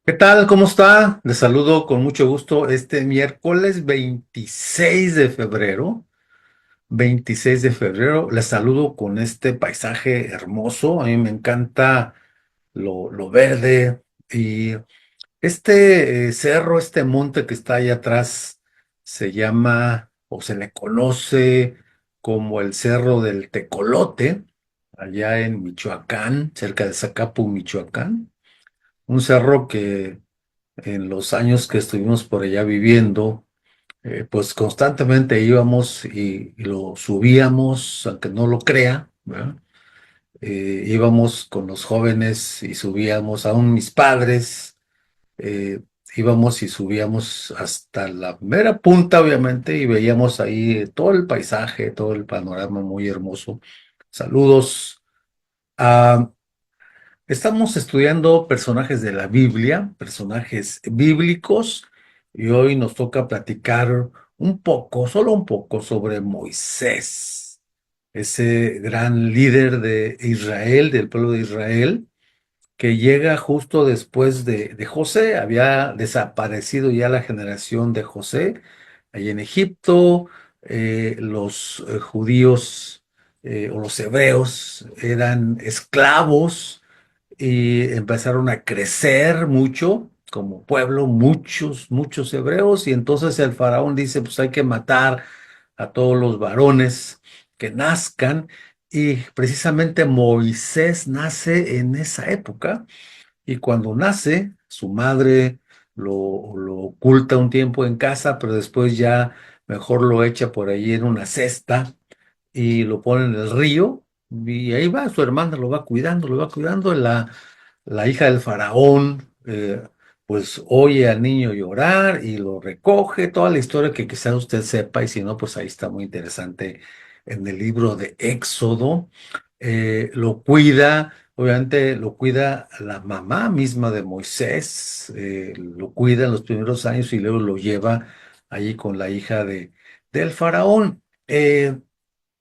¿Qué tal? ¿Cómo está? Les saludo con mucho gusto este miércoles 26 de febrero. 26 de febrero, les saludo con este paisaje hermoso. A mí me encanta lo verde y este cerro, este monte que está ahí atrás, se llama o se le conoce como el Cerro del Tecolote, allá en Michoacán, cerca de Zacapu, Michoacán. Un cerro que en los años que estuvimos por allá viviendo, pues constantemente íbamos y lo subíamos, aunque no lo crea, ¿verdad? Íbamos con los jóvenes y subíamos, aún mis padres, eh, íbamos y subíamos hasta la mera punta, obviamente, y veíamos ahí todo el paisaje, todo el panorama muy hermoso. Saludos. a Estamos estudiando personajes de la Biblia, personajes bíblicos, y hoy nos toca platicar un poco, solo un poco, sobre Moisés, ese gran líder de Israel, del pueblo de Israel, que llega justo después de José. Había desaparecido ya la generación de José ahí en Egipto. Los judíos o los hebreos eran esclavos y empezaron a crecer mucho como pueblo, muchos hebreos, y entonces el faraón dice, pues hay que matar a todos los varones que nazcan, y precisamente Moisés nace en esa época, y cuando nace, su madre lo oculta un tiempo en casa, pero después ya mejor lo echa por ahí en una cesta y lo pone en el río, y ahí va, su hermana lo va cuidando. La hija del faraón, pues oye al niño llorar y lo recoge, toda la historia que quizás usted sepa, y si no, pues ahí está muy interesante en el libro de Éxodo. Lo cuida, obviamente lo cuida la mamá misma de Moisés, lo cuida en los primeros años y luego lo lleva allí con la hija del faraón.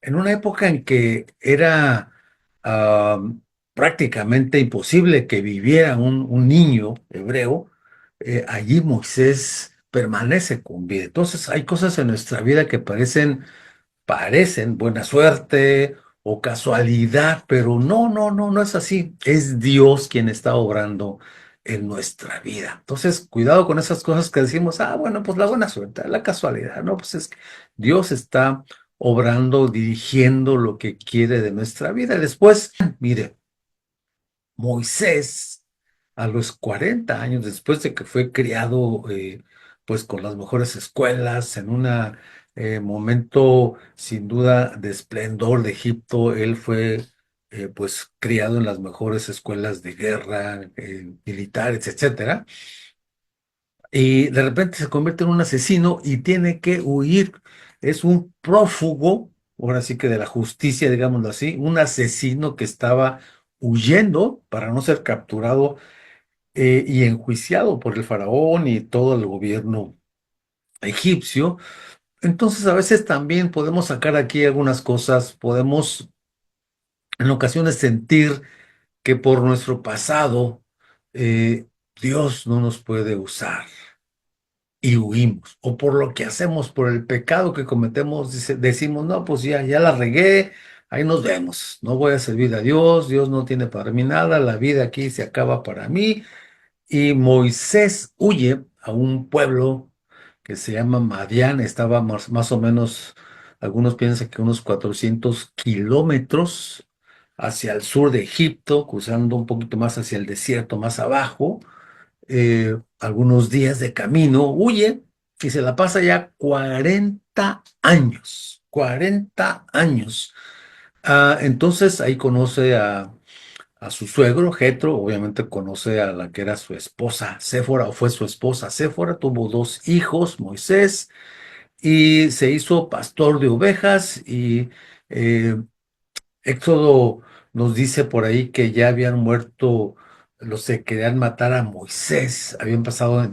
En una época en que era ah, prácticamente imposible que viviera un niño hebreo, allí Moisés permanece con vida. Entonces hay cosas en nuestra vida que parecen buena suerte o casualidad, pero no es así. Es Dios quien está obrando en nuestra vida. Entonces, cuidado con esas cosas que decimos, bueno, pues la buena suerte, la casualidad, no, pues es que Dios está obrando, dirigiendo lo que quiere de nuestra vida. Después, mire, Moisés, a los 40 años, después de que fue criado, pues con las mejores escuelas, en un momento sin duda de esplendor de Egipto, él fue pues criado en las mejores escuelas de guerra, militares, etcétera, y de repente se convierte en un asesino y tiene que huir. Es un prófugo, ahora sí que de la justicia, digámoslo así, un asesino que estaba huyendo para no ser capturado y enjuiciado por el faraón y todo el gobierno egipcio. Entonces, a veces también podemos sacar aquí algunas cosas, podemos en ocasiones sentir que por nuestro pasado Dios no nos puede usar y huimos, o por lo que hacemos, por el pecado que cometemos, decimos, no, pues ya la regué, ahí nos vemos, no voy a servir a Dios, Dios no tiene para mí nada, la vida aquí se acaba para mí. Y Moisés huye a un pueblo que se llama Madián, estaba más o menos, algunos piensan que unos 400 kilómetros hacia el sur de Egipto, cruzando un poquito más hacia el desierto, más abajo. Algunos días de camino, huye y se la pasa ya 40 años, 40 años. Entonces ahí conoce a su suegro, Jetro, obviamente conoce a la que era su esposa, Séfora, o fue su esposa, Séfora, tuvo dos hijos, Moisés, y se hizo pastor de ovejas, y eh, Éxodo nos dice por ahí que ya habían muerto los que querían matar a Moisés, habían pasado,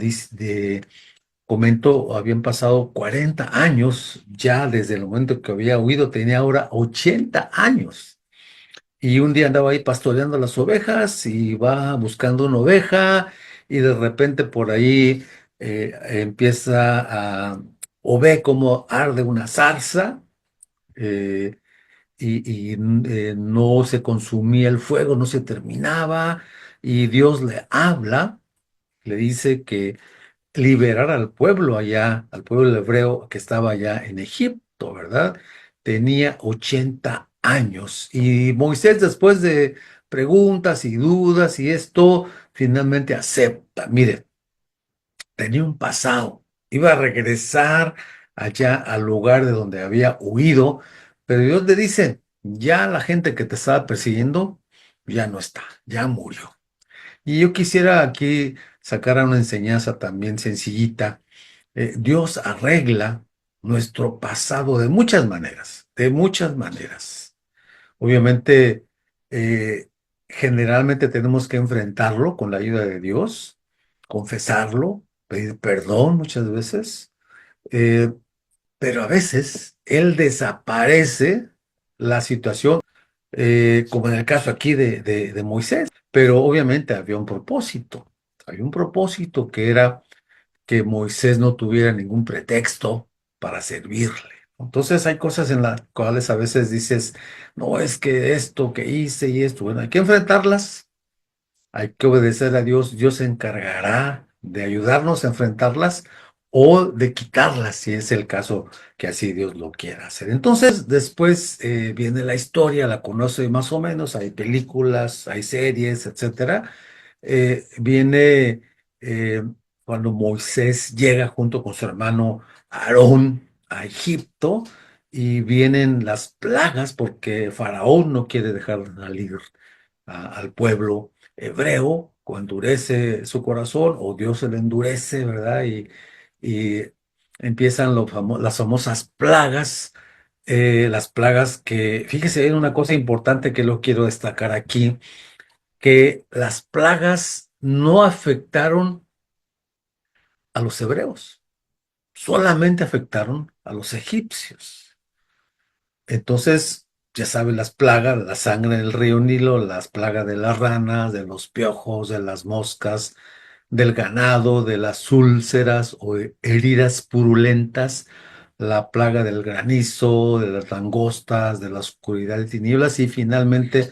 comento, habían pasado 40 años ya desde el momento que había huido, tenía ahora 80 años. Y un día andaba ahí pastoreando las ovejas y va buscando una oveja y de repente por ahí empieza a, o ve cómo arde una zarza, eh, y no se consumía el fuego, no se terminaba, y Dios le habla, le dice que liberar al pueblo allá, al pueblo hebreo que estaba allá en Egipto, ¿verdad? Tenía 80 años y Moisés, después de preguntas y dudas y esto, finalmente acepta. Mire, tenía un pasado, iba a regresar allá al lugar de donde había huido, pero Dios le dice, ya la gente que te estaba persiguiendo ya no está, ya murió. Y yo quisiera aquí sacar una enseñanza también sencillita. Dios arregla nuestro pasado de muchas maneras, de muchas maneras. Obviamente, eh, generalmente tenemos que enfrentarlo con la ayuda de Dios, confesarlo, pedir perdón muchas veces, eh, pero a veces Él desaparece la situación, como en el caso aquí de Moisés, pero obviamente había un propósito que era que Moisés no tuviera ningún pretexto para servirle. Entonces hay cosas en las cuales a veces dices, no es que esto que hice y esto, bueno, hay que enfrentarlas, hay que obedecer a Dios, Dios se encargará de ayudarnos a enfrentarlas o de quitarlas, si es el caso que así Dios lo quiera hacer. Entonces, después viene la historia, la conoce más o menos, hay películas, hay series, etcétera. Viene eh, cuando Moisés llega junto con su hermano Aarón a Egipto y vienen las plagas porque Faraón no quiere dejar salir al pueblo hebreo, o endurece su corazón, o Dios se le endurece, ¿verdad? Y empiezan las famosas plagas, las plagas que, fíjese, hay una cosa importante que lo quiero destacar aquí, que las plagas no afectaron a los hebreos, solamente afectaron a los egipcios. Entonces, ya saben, las plagas, la sangre del río Nilo, las plagas de las ranas, de los piojos, de las moscas, del ganado, de las úlceras o heridas purulentas, la plaga del granizo, de las langostas, de la oscuridad de tinieblas y finalmente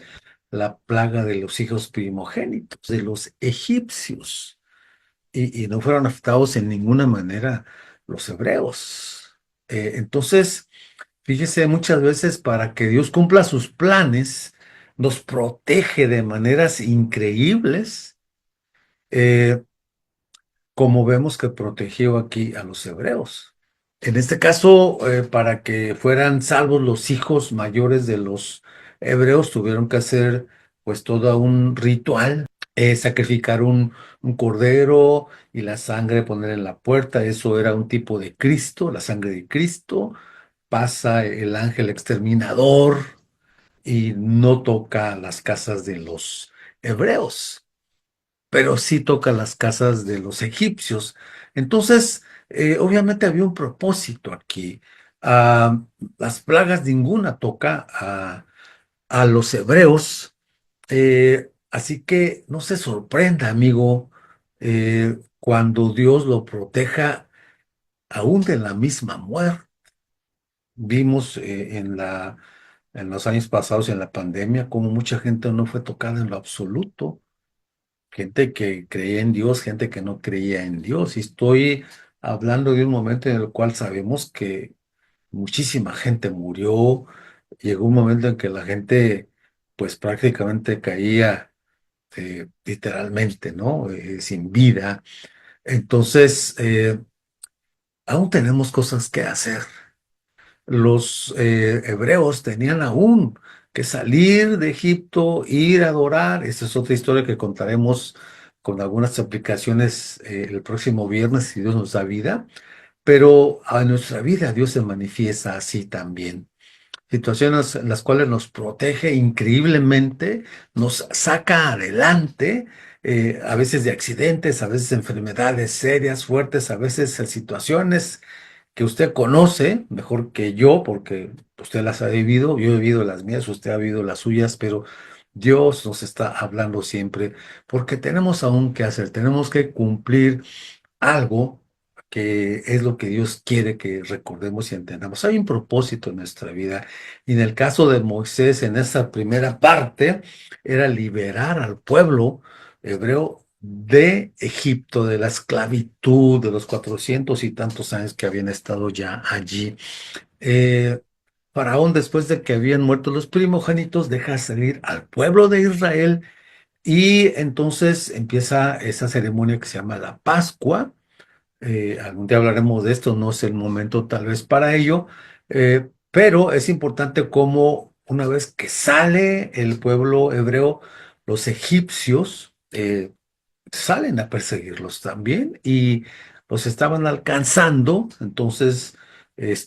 la plaga de los hijos primogénitos, de los egipcios. Y no fueron afectados en ninguna manera los hebreos. Entonces, fíjese, muchas veces para que Dios cumpla sus planes, nos protege de maneras increíbles, eh, como vemos que protegió aquí a los hebreos. En este caso, para que fueran salvos los hijos mayores de los hebreos, tuvieron que hacer pues todo un ritual, sacrificar un cordero y la sangre poner en la puerta. Eso era un tipo de Cristo, la sangre de Cristo. Pasa el ángel exterminador y no toca las casas de los hebreos, pero sí toca las casas de los egipcios. Entonces, obviamente había un propósito aquí. Ah, las plagas ninguna toca a los hebreos, así que no se sorprenda, amigo, cuando Dios lo proteja aún de la misma muerte. Vimos en los años pasados, en la pandemia, cómo mucha gente no fue tocada en lo absoluto. Gente que creía en Dios, gente que no creía en Dios. Y estoy hablando de un momento en el cual sabemos que muchísima gente murió. Llegó un momento en que la gente, pues prácticamente caía literalmente, ¿no? Sin vida. Entonces, aún tenemos cosas que hacer. Los hebreos tenían aún que salir de Egipto, ir a adorar. Esa es otra historia que contaremos con algunas aplicaciones el próximo viernes, si Dios nos da vida. Pero a nuestra vida Dios se manifiesta así también. Situaciones en las cuales nos protege increíblemente, nos saca adelante, a veces de accidentes, a veces de enfermedades serias, fuertes, a veces de situaciones que usted conoce mejor que yo, porque usted las ha vivido, yo he vivido las mías, usted ha vivido las suyas, pero Dios nos está hablando siempre porque tenemos aún que hacer, tenemos que cumplir algo que es lo que Dios quiere que recordemos y entendamos. Hay un propósito en nuestra vida. Y en el caso de Moisés, en esa primera parte, era liberar al pueblo hebreo de Egipto, de la esclavitud, de los 400 y tantos años que habían estado ya allí. Eh, Faraón, después de que habían muerto los primogénitos, deja salir al pueblo de Israel y entonces empieza esa ceremonia que se llama la Pascua. Algún día hablaremos de esto, no es el momento tal vez para ello, pero es importante cómo una vez que sale el pueblo hebreo, los egipcios salen a perseguirlos también y los estaban alcanzando. Entonces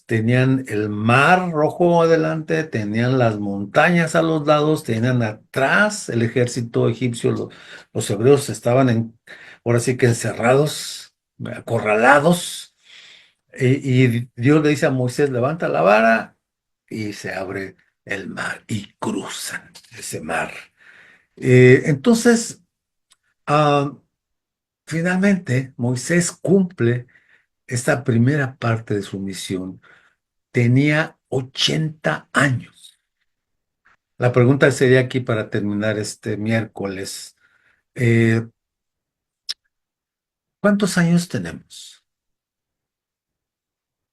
tenían el mar rojo adelante, tenían las montañas a los lados, tenían atrás el ejército egipcio. Los hebreos estaban ahora sí que encerrados, acorralados. Y Dios le dice a Moisés, levanta la vara y se abre el mar y cruzan ese mar. Entonces, ah, finalmente, Moisés cumple esta primera parte de su misión. Tenía 80 años. La pregunta sería aquí para terminar este miércoles, eh, ¿cuántos años tenemos?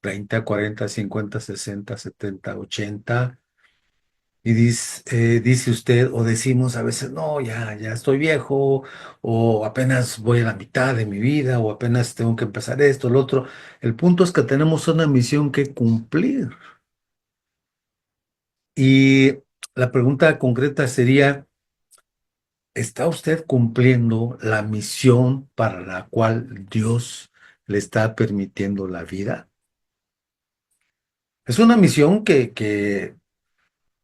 30, 40, 50, 60, 70, 80. Y dice usted o decimos a veces, no, ya estoy viejo, o apenas voy a la mitad de mi vida, o apenas tengo que empezar esto, lo otro. El punto es que tenemos una misión que cumplir. Y la pregunta concreta sería, ¿está usted cumpliendo la misión para la cual Dios le está permitiendo la vida? Es una misión que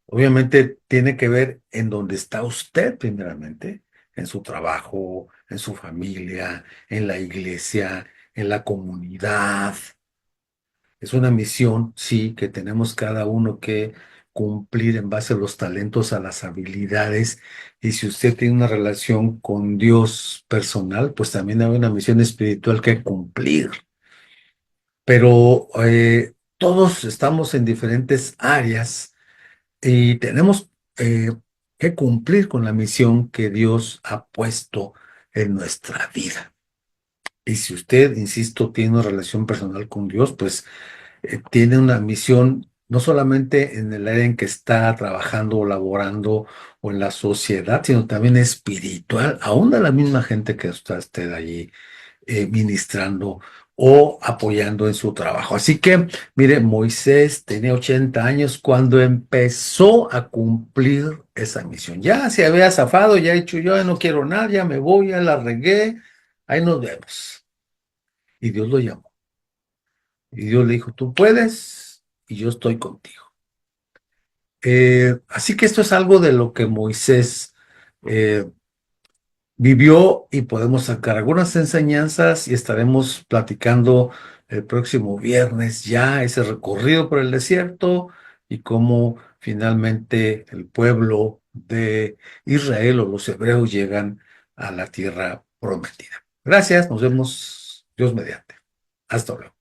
obviamente tiene que ver en dónde está usted primeramente, en su trabajo, en su familia, en la iglesia, en la comunidad. Es una misión, sí, que tenemos cada uno que cumplir en base a los talentos, a las habilidades. Y si usted tiene una relación con Dios personal, pues también hay una misión espiritual que cumplir. Pero todos estamos en diferentes áreas y tenemos que cumplir con la misión que Dios ha puesto en nuestra vida. Y si usted, insisto, tiene una relación personal con Dios, pues tiene una misión no solamente en el área en que está trabajando o laborando o en la sociedad, sino también espiritual, aún de la misma gente que está usted allí ministrando o apoyando en su trabajo. Así que, mire, Moisés tenía 80 años cuando empezó a cumplir esa misión. Ya se había zafado, ya ha dicho, yo ya no quiero nada, ya me voy, ya la regué, ahí nos vemos. Y Dios lo llamó. Y Dios le dijo, tú puedes y yo estoy contigo. Así que esto es algo de lo que Moisés eh, vivió y podemos sacar algunas enseñanzas y estaremos platicando el próximo viernes ya ese recorrido por el desierto y cómo finalmente el pueblo de Israel o los hebreos llegan a la tierra prometida. Gracias, nos vemos Dios mediante. Hasta luego.